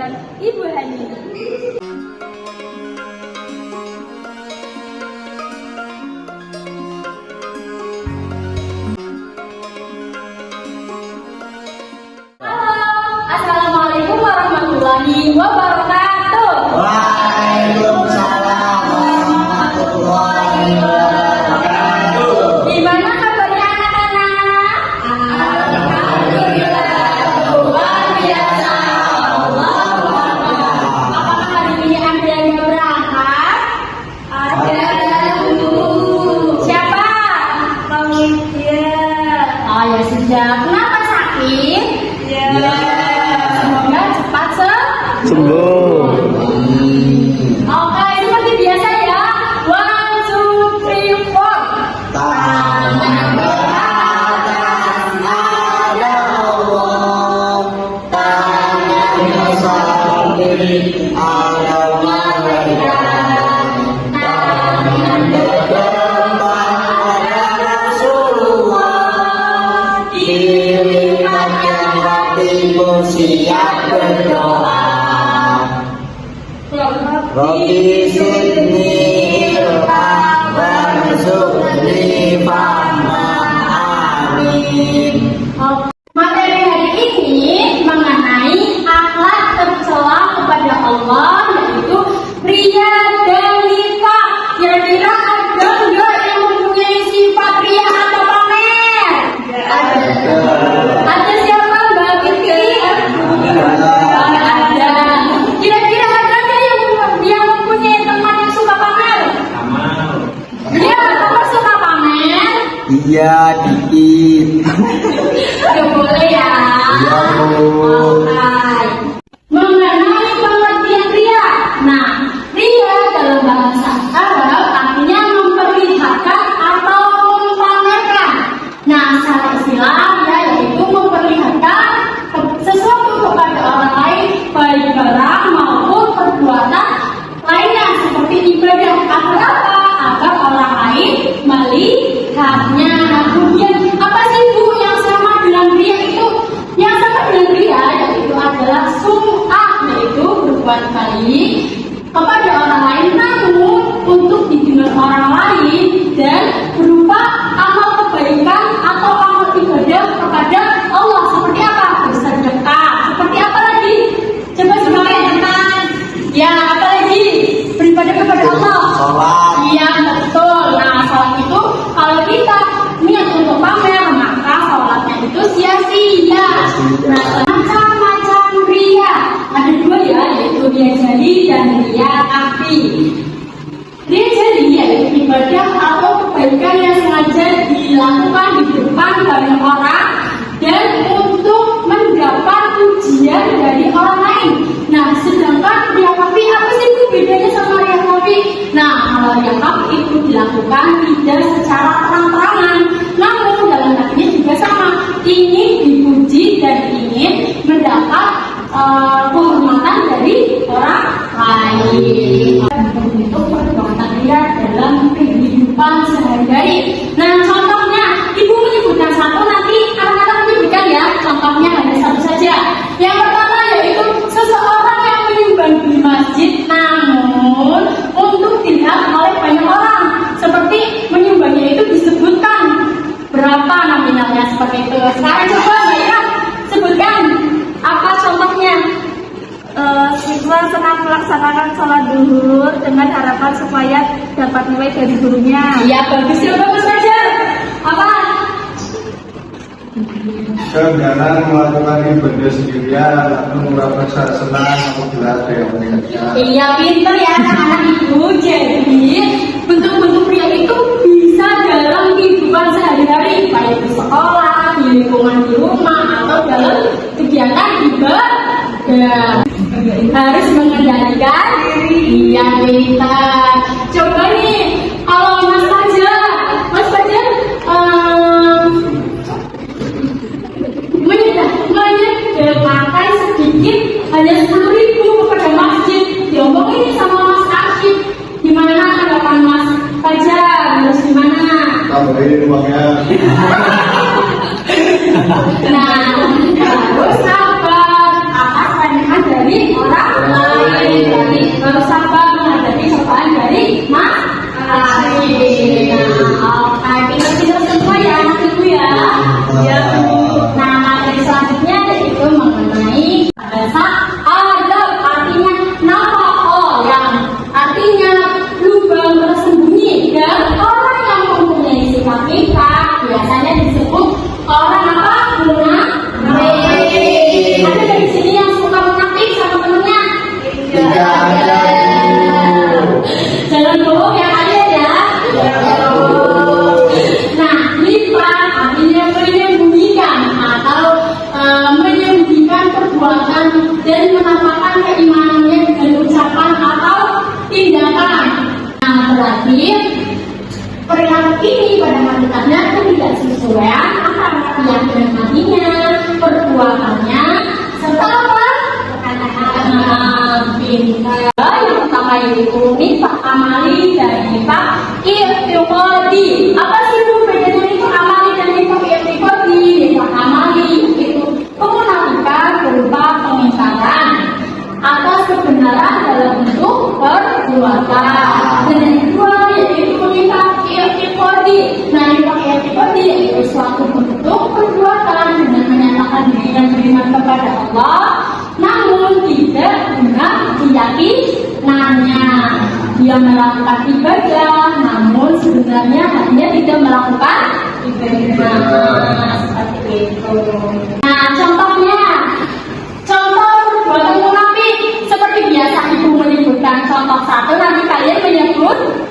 dan Ibu Hani. Assalamualaikum warahmatullahi wabarakatuh. Waalaikumsalam warahmatullahi wabarakatuh. Gimana kabarnya anak-anak? Alhamdulillah, luar biasa. Allahu Akbar. Apakah hari ini ada yang berangkat? Ada. Siapa? Kami. Oh ya sudah. Kenapa sakit? Semoga cepat Sembuh. Oke, seperti biasa ya. 1, 2, 3, 4. Tangan beratas ada Allah, tangan saling ada malaikat, tangan berdepan ada Rasulullah, kiriman yang hatimu siap berdoa. Rabbi zidni ilma warzuqni fahma, amin. Materi hari ini mengenai akhlak tercela kepada Allah, yaitu pria dan nifaq. Kira-kira ada nggak yang mempunyai sifat pria atau pamer? Ada siapa, Mbak Fitri? Ada. Kira-kira ada nggak yang mempunyai teman yang suka pamer? Iya, kamu suka pamer? Iya, dikit. Gak boleh ya. Iya, Bu. Oke. Mengenai pengertian pria. Nah, pria dalam bahasa Arab artinya memperlihatkan atau memamerkan. Nah, secara istilah ya, yaitu memperlihatkan sesuatu kepada orang lain, baik barang maupun perbuatan lainnya seperti ibadah. Agar apa? Agar orang lain melihatnya. Nah, kemudian apa sih Bu yang sama dengan pria itu? Yang sama dengan pria yaitu adalah sum'ah, yaitu berbuat baik kepada orang lain namun untuk didengar orang lain dan berupa amal kebaikan atau amal ibadah kepada Allah. Seperti apa? Bersedekah. Seperti apa lagi? Coba semuanya. Ya, apa lagi? Beribadah kepada Allah. Sholat. Iya, betul. Nah, sholat itu kalau kita niat untuk pamer, maka sholatnya itu sia-sia. Nah, macam-macam ria. Ada dua ya, yaitu ria jali dan ria akhfi. Ria jali yaitu ibadah atau kebaikan yang sengaja dilakukan di depan banyak orang dan untuk mendapat pujian dari orang lain. Nah, sedangkan ria akhfi apa sih Bu bedanya sama ria akhfi? Nah, kalau ria akhfi itu dilakukan tidak secara terang-terangan, namun dalam hatinya juga sama, ingin dipuji dan ingin mendapat kehormatan dari orang lain. Untuk perbuatan ria dalam kehidupan sehari-hari. Nah, contohnya, Ibu menyebutkan satu, nanti anak-anak menyebutkan ya. Contohnya hanya satu saja. Yang pertama yaitu seseorang yang menyumbang di masjid namun untuk dilihat oleh banyak orang. Seperti menyumbangnya itu disebutkan berapa nominalnya seperti itu. Sekarang coba Mbak Ira sebutkan apa contohnya. Siswa senang melaksanakan sholat duhur dengan harapan supaya dapat nilai dari gurunya. Iya, bagus ya, bagus aja. Apa? Keengganan melakukan ibadah sendirian atau merasa senang apabila ada yang melihatnya. Iya, pinter ya anak-anak Ibu. Jadi bentuk-bentuk pria itu bisa dalam kehidupan sehari-hari, baik di sekolah, di lingkungan di rumah, atau dalam kegiatan ibadah. Harus mengendalikan diri. Iya, pintar. Coba nih, kalau Mas Fajar menyedekahkan sedikit hanya 10.000 kepada masjid. Diomongin sama Mas Asyik. Gimana tanggapan Mas Fajar? Harus gimana? Tambahin uangnya. Nah, harus sabar atas pandangan dari orang Ya, Bu. Nah, materi selanjutnya yaitu mengenai bahasa adab, artinya nafaqah, yang artinya lubang tersembunyi, dan orang yang mempunyai sifat nifaq biasanya disebut orang apa? Munafik. Ada dari sini yang suka munafik sama temennya? Tidak ada. Jangan bohong ya kalian ya. Nah, nifaq artinya menyembunyikan atau menyembunyikan perbuatan dan menampakkan keimanannya dengan ucapan atau tindakan. Nah, berarti perilaku ini pada hakikatnya ketidaksesuaian antara keyakinan hatinya, perbuatannya, serta apa? Yang pertama yaitu nifaq amali dan nifaq i'tiqadi. Apa sih Bu bedanya nifaq amali dan nifaq i'tiqadi? Nifaq amali itu kemunafikan berupa pengingkaran atas kebenaran dalam bentuk perbuatan. Dan yang kedua yaitu nifaq i'tiqadi. Nah, nifaq i'tiqadi yaitu suatu bentuk perbuatan dengan menyatakan diri dan beriman kepada Allah, namun tidak dengan keyakinannya. Dia melakukan ibadah, namun sebenarnya hatinya tidak melakukan ibadah. Seperti itu. Nah, contohnya, contoh perbuatan munafik seperti biasa Ibu menyebutkan contoh satu, nanti kalian menyebut.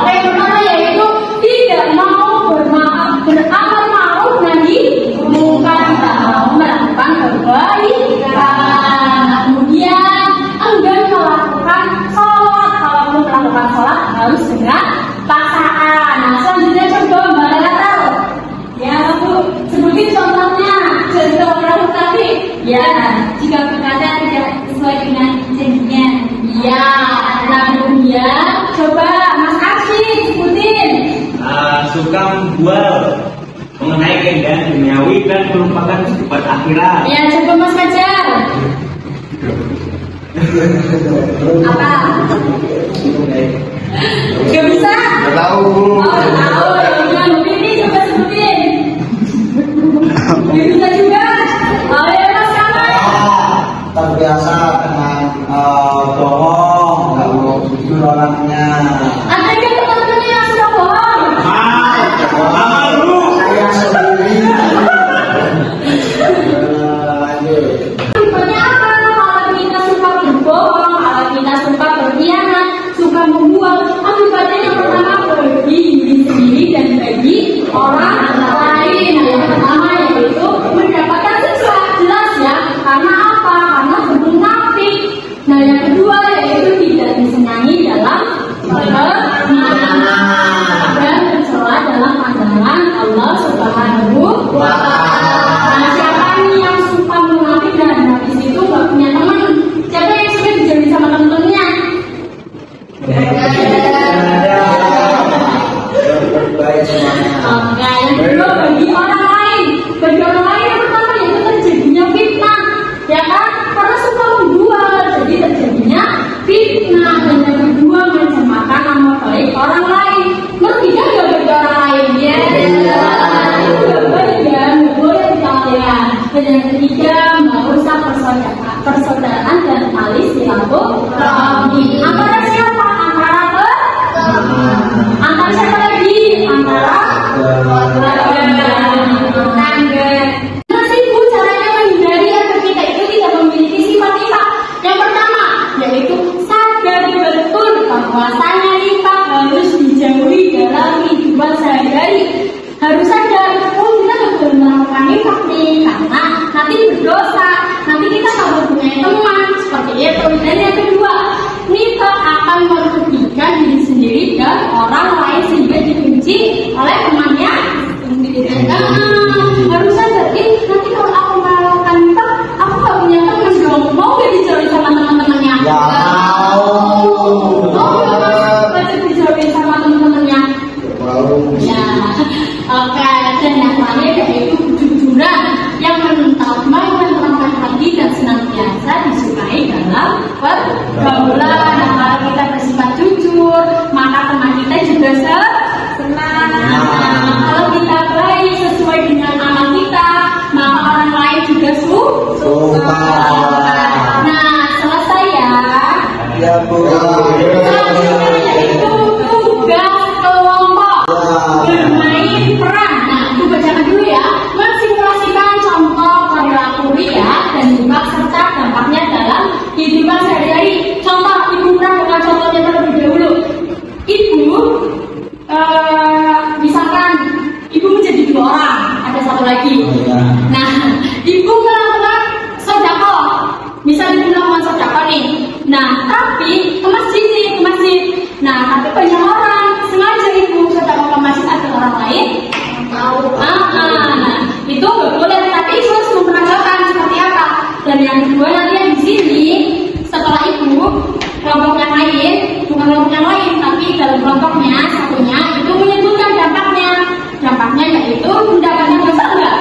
Oke, yang pertama yaitu tidak mau beramal ma'ruf nahi munkar, tidak mau melakukan kebaikan. Kemudian enggan melakukan sholat, kalaupun melakukan sholat harus dengan paksaan. Nah, selanjutnya coba Mbak Lela tahu. Ya Bu, sebutin contohnya. Contoh berapa tadi? Ya, jika berkata tidak sesuai dengan janjinya. Ya, nah kemudian coba Mas Arsyid sebutin. Suka membual mengenai keindahan duniawi dan melupakan sifat akhirat. Ya, coba Mas Fajar. Apa? Gak bisa? Nggak tahu. Oh, tahu. Ya, ini coba sebutin. Gak bisa juga. Oh ya, Mas Kamal. Terbiasa dengan bohong, nggak mau jujur orangnya. Ada yang teman-teman yang suka bohong. Saya sendiri. Lanjut. Tipenya apa? Kalau kita suka berbohong, kalau kita suka berkhianat, suka membuang, akibatnya yang pertama bagi diri sendiri dan bagi orang lain. Yang pertama yaitu mendapatkan siksa, jelas ya. Karena apa? Karena munafik. Nah, yang kedua yaitu tidak disenangi dalam dan tercela dalam pandangan Allah Subhanahu wa Ta'ala. Nah, siapa nih yang suka munafik dan habis itu nggak punya teman? Siapa yang suka dijauhi sama teman-temannya? Baik semuanya. Oke, yang kedua bagi orang lain. Bagi orang lain yang pertama yaitu terjadinya fitnah, ya kan? Karena suka membual, jadi terjadinya fitnah. Dan yang kedua mencemarkan nama baik orang lain. Ngerti kan nggak bagi orang lain? Ya, itu nggak baik ya, nggak boleh kalian. Dan yang ketiga merusak persaudaraan dan tali silaturahmi. Antara siapa? Antara siapa lagi? Antara tetangga. Nah, sih Bu, caranya menghindari agar kita itu tidak memiliki sifat nifaq. Yang pertama yaitu sadar betul bahwasanya nifaq harus dijauhi dalam kehidupan sehari-hari. Harus sadar, oh kita nggak boleh melakukan nifaq nih, karena nanti berdosa, nanti kita nggak punya teman seperti itu. Dan yang kedua, nifaq akan merugikan diri sendiri dan orang lain sehingga dibenci oleh temannya sendiri. Harus sadar, nanti kalau aku melakukan nifaq, aku nggak punya teman dong. Mau gak dijauhi sama teman-temannya? Ya mau. Mau gak dijauhi sama teman-temannya? Mau. Ya, oke. Dan yang terakhir yaitu kejujuran yang menerapkan hati dan senantiasa disukai dalam pergaulan. Nah, kalau kita bersifat jujur, maka teman kita juga senang. Kalau kita baik sesuai dengan lagi. Iya. Nah, ibu melakukan sedekah. Misal ibu melakukan sedekah nih. Nah, tapi ke masjid nih, ke masjid. Nah, tapi banyak orang sengaja ibu sedekah ke masjid agar orang lain tahu. Nah, itu nggak boleh. Tapi ibu harus memperagakan seperti apa. Dan yang kedua nanti yang di sini setelah ibu kelompok yang lain, bukan kelompok yang lain, tapi dalam kelompoknya satunya itu menyebutkan dampaknya. Dampaknya yaitu mendapatkan dosa enggak?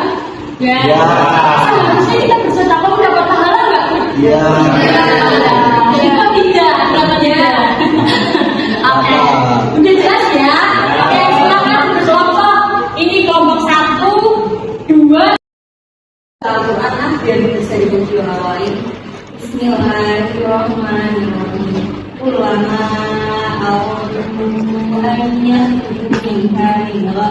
Ya. Harusnya kita bersedekah mendapat pahala enggak? Ya. Itu tidak, kenapa tidak? Oke, udah jelas ya? Oke, silakan berkelompok. Ini kelompok 1, 2. Al-Quran biar bisa dibaca orang lain. Bismillahirrahmanirrahim. Ulama awalnya minha min fiha wa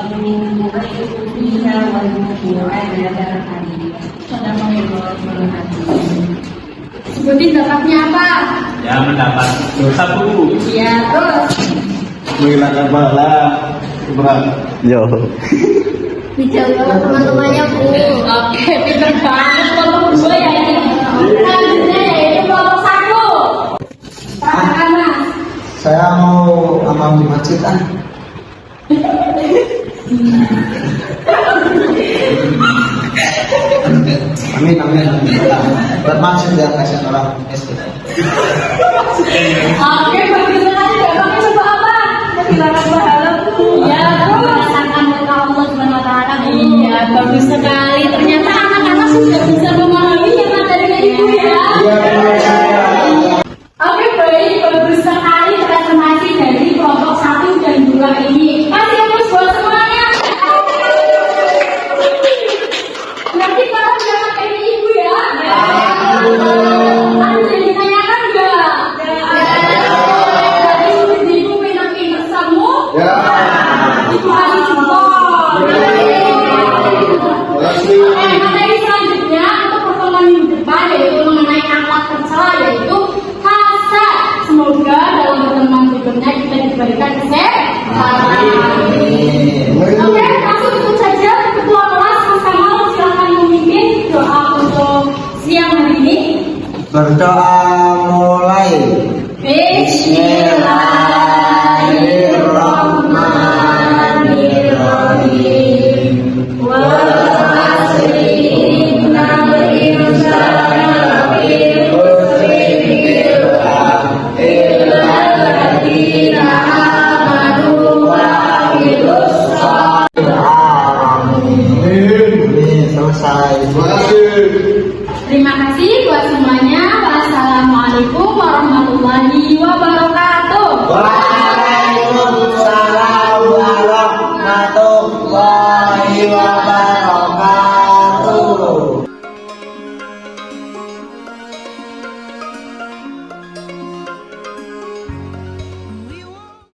Sebutin dapatnya apa? Ya mendapat dosa bu. Iya, terus menghilangkan pahala berat. Yo. dijawab teman-temannya Bu. oke, pinter banget kelompok 2 ya ini. Selanjutnya yaitu kelompok 1. Katakan Mas. Saya mau amal di masjid ah. Amin. Bermaksud ya kasihan orang SD. Oke, bagus sekali. Bapaknya coba apa? Kehilangan pahala Bu. Ya, terus Merasakan berkah Allah Subhanahu wa taala. iya, bagus sekali. Ternyata anak-anak sudah bisa memahami yang materinya ibu ya. Iya benar saya. Oke, baik, bagus sekali presentasi dari kelompok 1 dan 2 ini. Kasih yang buat semuanya. Nanti kalau jangan kayak ibu ya. Ada yang ditanyakan enggak? Jadi ibu pinter-pinter kamu. Ya. Ibu kasih support. Materi selanjutnya untuk pertemuan minggu depan yaitu mengenai akhlak tercela yaitu hasad. Semoga dalam pertemuan berikutnya kita diberikan kesehatan. Oke, langsung ikut saja ketua kelas Mas Kamal silakan memimpin doa untuk siang hari ini. Berdoa mulai. Bismillahirrahmanirrahim. Ini selesai. Terima kasih. Terima kasih.